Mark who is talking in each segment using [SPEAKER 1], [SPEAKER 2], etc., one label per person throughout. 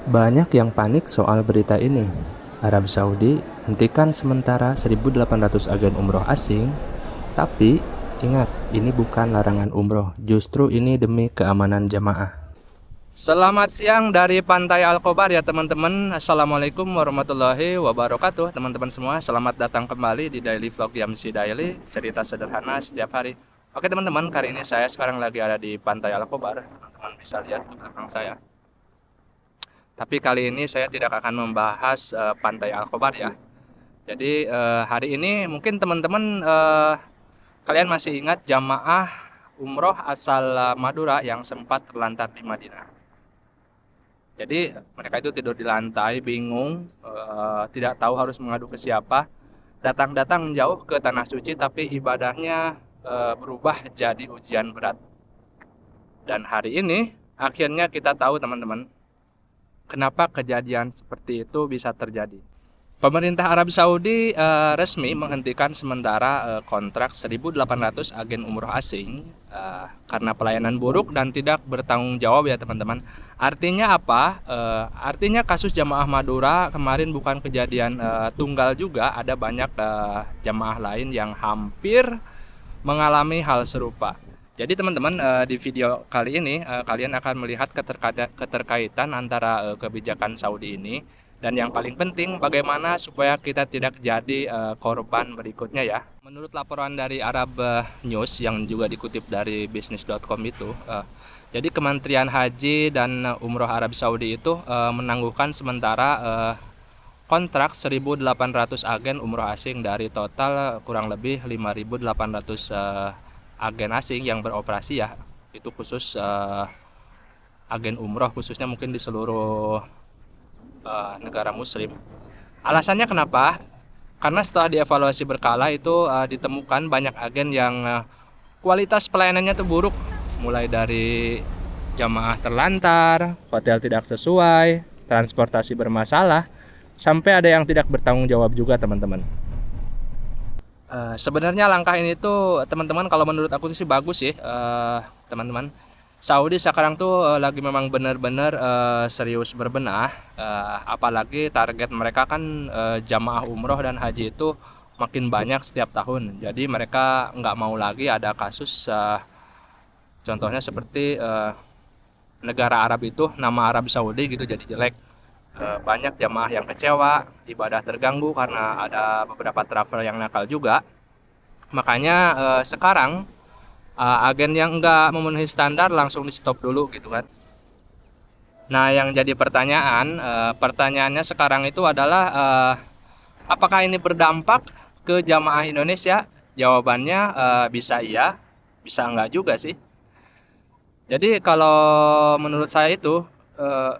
[SPEAKER 1] Banyak yang panik soal berita ini. Arab Saudi hentikan sementara 1.800 agen umroh asing, tapi ingat, ini bukan larangan umroh, justru ini demi keamanan jamaah. Selamat siang dari Pantai Al-Khobar ya teman-teman. Assalamualaikum warahmatullahi wabarakatuh teman-teman semua. Selamat datang kembali di Daily Vlog Yamsi Daily, cerita sederhana setiap hari. Oke teman-teman, kali ini saya sekarang lagi ada di Pantai Al-Khobar. Teman-teman bisa lihat ke belakang saya. Tapi kali ini saya tidak akan membahas Pantai Al-Khobar ya. Jadi hari ini mungkin teman-teman kalian masih ingat jamaah umroh asal Madura yang sempat terlantar di Madinah. Jadi mereka itu tidur di lantai, bingung, tidak tahu harus mengadu ke siapa. Datang-datang jauh ke Tanah Suci, tapi ibadahnya berubah jadi ujian berat. Dan hari ini akhirnya kita tahu teman-teman, kenapa kejadian seperti itu bisa terjadi. Pemerintah Arab Saudi resmi menghentikan sementara kontrak 1.800 agen umroh asing karena pelayanan buruk dan tidak bertanggung jawab ya teman-teman. Artinya apa? Artinya kasus jamaah Madura kemarin bukan kejadian tunggal juga, ada banyak jamaah lain yang hampir mengalami hal serupa. Jadi teman-teman, di video kali ini kalian akan melihat keterkaitan antara kebijakan Saudi ini dan yang paling penting bagaimana supaya kita tidak jadi korban berikutnya ya. Menurut laporan dari Arab News yang juga dikutip dari bisnis.com itu, jadi Kementerian Haji dan Umroh Arab Saudi itu menangguhkan sementara kontrak 1.800 agen umroh asing dari total kurang lebih 5.800 agen asing yang beroperasi ya. Itu khusus agen umroh, khususnya mungkin di seluruh negara muslim. Alasannya kenapa? Karena setelah dievaluasi berkala itu ditemukan banyak agen yang kualitas pelayanannya itu buruk, mulai dari jamaah terlantar, hotel tidak sesuai, transportasi bermasalah, sampai ada yang tidak bertanggung jawab juga teman-teman. Sebenarnya langkah ini tuh teman-teman kalau menurut aku sih bagus sih teman-teman. Saudi sekarang tuh lagi memang benar-benar serius berbenah, apalagi target mereka kan jamaah umroh dan haji itu makin banyak setiap tahun. Jadi mereka nggak mau lagi ada kasus contohnya seperti negara Arab itu nama Arab Saudi gitu jadi jelek. Banyak jamaah yang kecewa, ibadah terganggu karena ada beberapa travel yang nakal juga. Makanya sekarang agen yang enggak memenuhi standar langsung di stop dulu gitu kan. Nah yang jadi pertanyaannya sekarang itu adalah apakah ini berdampak ke jamaah Indonesia? Jawabannya bisa iya, bisa enggak juga sih. Jadi kalau menurut saya itu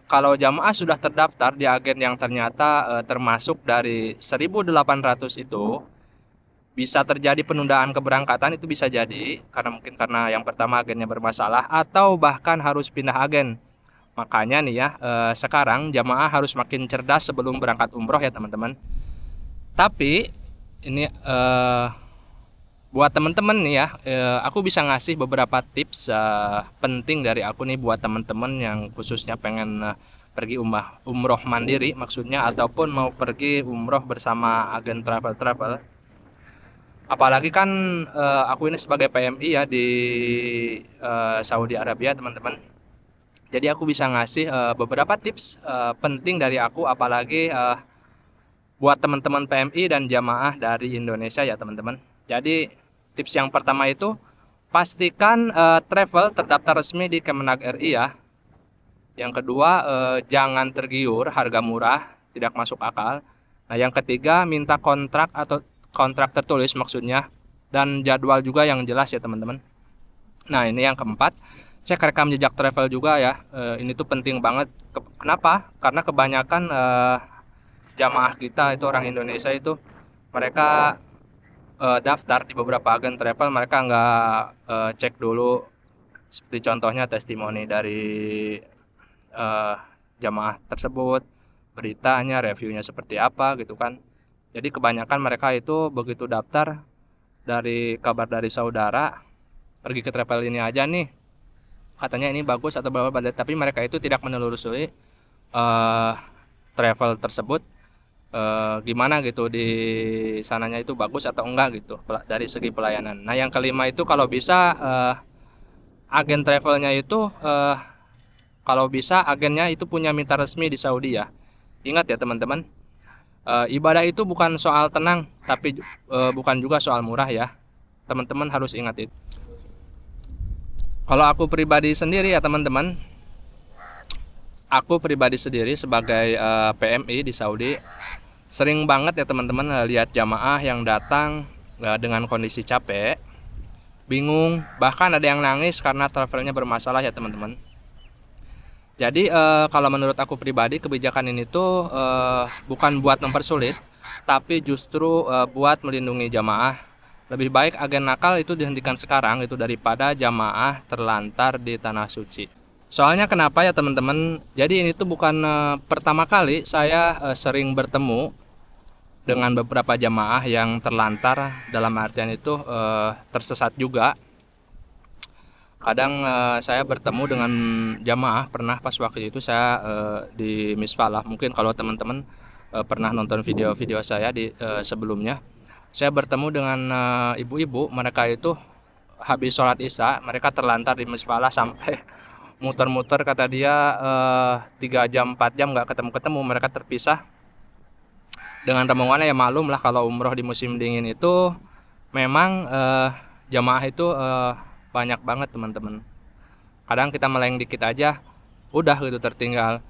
[SPEAKER 1] kalau jamaah sudah terdaftar di agen yang ternyata termasuk dari 1.800 itu, bisa terjadi penundaan keberangkatan, itu bisa jadi karena yang pertama agennya bermasalah atau bahkan harus pindah agen. Makanya nih ya, sekarang jamaah harus makin cerdas sebelum berangkat umroh ya teman-teman. Tapi ini buat teman-teman nih ya, aku bisa ngasih beberapa tips penting dari aku nih buat teman-teman yang khususnya pengen pergi umroh mandiri maksudnya, ataupun mau pergi umroh bersama agen travel. Apalagi kan aku ini sebagai PMI ya di Saudi Arabia teman-teman. Jadi aku bisa ngasih beberapa tips penting dari aku, apalagi buat teman-teman PMI dan jamaah dari Indonesia ya teman-teman. Jadi tips yang pertama itu pastikan travel terdaftar resmi di Kemenag RI ya. Yang kedua jangan tergiur harga murah, tidak masuk akal. Nah yang ketiga minta kontrak atau kontrak tertulis maksudnya, dan jadwal juga yang jelas ya teman-teman. Nah ini yang keempat, cek rekam jejak travel juga ya. Ini tuh penting banget. Kenapa? Karena kebanyakan jamaah kita itu orang Indonesia itu mereka daftar di beberapa agen travel, mereka nggak cek dulu, seperti contohnya testimoni dari jamaah tersebut, beritanya, reviewnya seperti apa gitu kan. Jadi kebanyakan mereka itu begitu daftar dari kabar dari saudara, pergi ke travel ini aja nih, katanya ini bagus atau berapa, tapi mereka itu tidak menelusuri eh, travel tersebut gimana gitu di sananya itu bagus atau enggak gitu dari segi pelayanan. Nah, yang kelima itu kalau bisa agen travelnya itu kalau bisa agennya itu punya mitra resmi di Saudi ya. Ingat ya teman-teman, ibadah itu bukan soal tenang, tapi bukan juga soal murah ya. Teman-teman harus ingat itu. Kalau aku pribadi sendiri ya teman-teman, aku pribadi sendiri sebagai PMI di Saudi, sering banget ya teman-teman lihat jamaah yang datang dengan kondisi capek, bingung, bahkan ada yang nangis karena travelnya bermasalah ya teman-teman. Jadi kalau menurut aku pribadi kebijakan ini tuh bukan buat mempersulit, tapi justru buat melindungi jamaah. Lebih baik agen nakal itu dihentikan sekarang itu daripada jamaah terlantar di tanah suci. Soalnya kenapa ya teman-teman? Jadi ini tuh bukan pertama kali saya sering bertemu dengan beberapa jamaah yang terlantar, dalam artian itu tersesat juga. Kadang saya bertemu dengan jamaah, pernah pas waktu itu saya di Misfalah. Mungkin kalau teman-teman pernah nonton video-video saya di sebelumnya, saya bertemu dengan ibu-ibu, mereka itu habis sholat isya, mereka terlantar di Misfalah sampai muter-muter, kata dia 3 jam 4 jam nggak ketemu-ketemu, mereka terpisah dengan rombongannya. Ya malum lah kalau umroh di musim dingin itu memang jamaah itu banyak banget teman-teman. Kadang kita meleng dikit aja udah gitu tertinggal.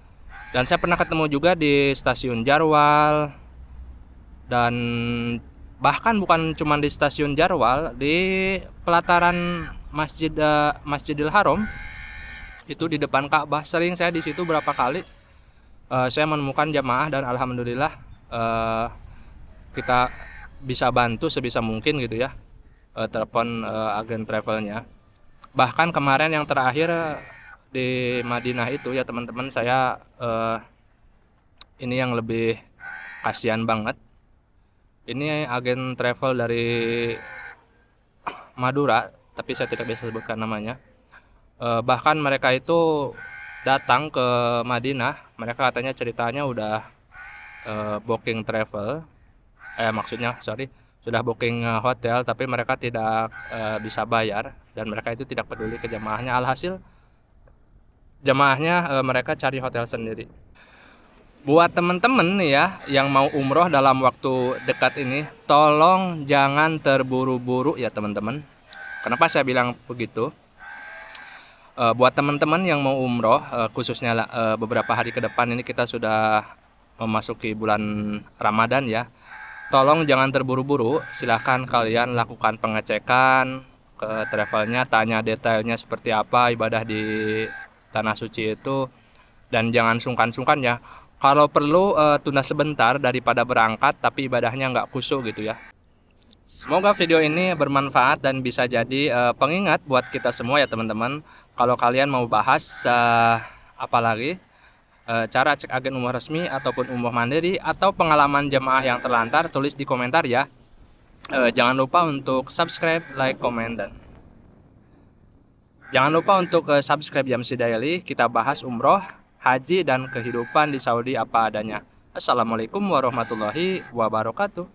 [SPEAKER 1] Dan saya pernah ketemu juga di stasiun Jarwal, dan bahkan bukan cuma di stasiun Jarwal, di pelataran Masjidil Haram itu di depan Ka'bah, sering saya di situ berapa kali saya menemukan jamaah, dan alhamdulillah kita bisa bantu sebisa mungkin gitu ya, telepon agen travelnya. Bahkan kemarin yang terakhir di Madinah itu ya teman-teman, saya ini yang lebih kasihan banget. Ini agen travel dari Madura, tapi saya tidak bisa sebutkan namanya. Bahkan mereka itu datang ke Madinah, mereka katanya ceritanya udah booking travel, maksudnya sorry, sudah booking hotel, tapi mereka tidak bisa bayar, dan mereka itu tidak peduli ke jamaahnya. Alhasil jamaahnya mereka cari hotel sendiri. Buat temen-temen nih ya yang mau umroh dalam waktu dekat ini, tolong jangan terburu-buru ya teman-teman. Kenapa saya bilang begitu? Buat teman-teman yang mau umroh, khususnya beberapa hari ke depan ini kita sudah memasuki bulan Ramadan ya. Tolong jangan terburu-buru, silahkan kalian lakukan pengecekan ke travelnya, tanya detailnya seperti apa ibadah di tanah suci itu, dan jangan sungkan-sungkan ya. Kalau perlu tunda sebentar daripada berangkat tapi ibadahnya nggak khusyuk gitu ya. Semoga video ini bermanfaat dan bisa jadi pengingat buat kita semua ya teman-teman. Kalau kalian mau bahas apalagi cara cek agen umroh resmi ataupun umroh mandiri atau pengalaman jemaah yang terlantar, tulis di komentar ya. Jangan lupa untuk subscribe, like, komen, dan jangan lupa untuk subscribe Jamsi Daily. Kita bahas umroh, haji, dan kehidupan di Saudi apa adanya. Assalamualaikum warahmatullahi wabarakatuh.